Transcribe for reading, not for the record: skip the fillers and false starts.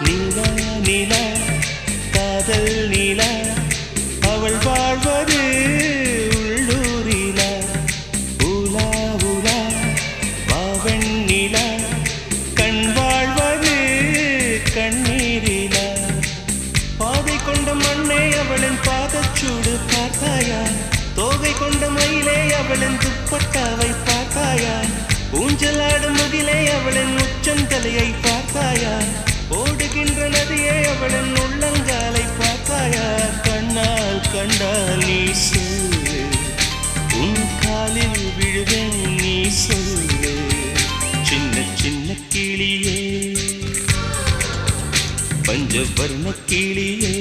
நீலா நீலா காதல் நீலா அவள் வாழ்வது உள்ளூரிலா ஊலா ஊலா பாவன் நீலா கண் வாழ்வது கண்ணீரிலா பாதை கொண்ட மண்ணே அவளின் பாதச்சூடு பார்த்தாயா தோகை கொண்ட மயிலே அவளின் துப்பட்டாவை பார்த்தாயா ஊஞ்சலாடும் முகிலே அவளின் உச்சந்தலையை பார்த்தாயா ஓடுகின்ற நதியே அவளின் உள்ளங்காலை பார்த்தாயா கண்ணால் கண்டால் நீ சொல்லு உன் காலில் விழுவேன் நீ சொல்லு சின்ன சின்ன கிளியே பஞ்சவர்ண கிளியே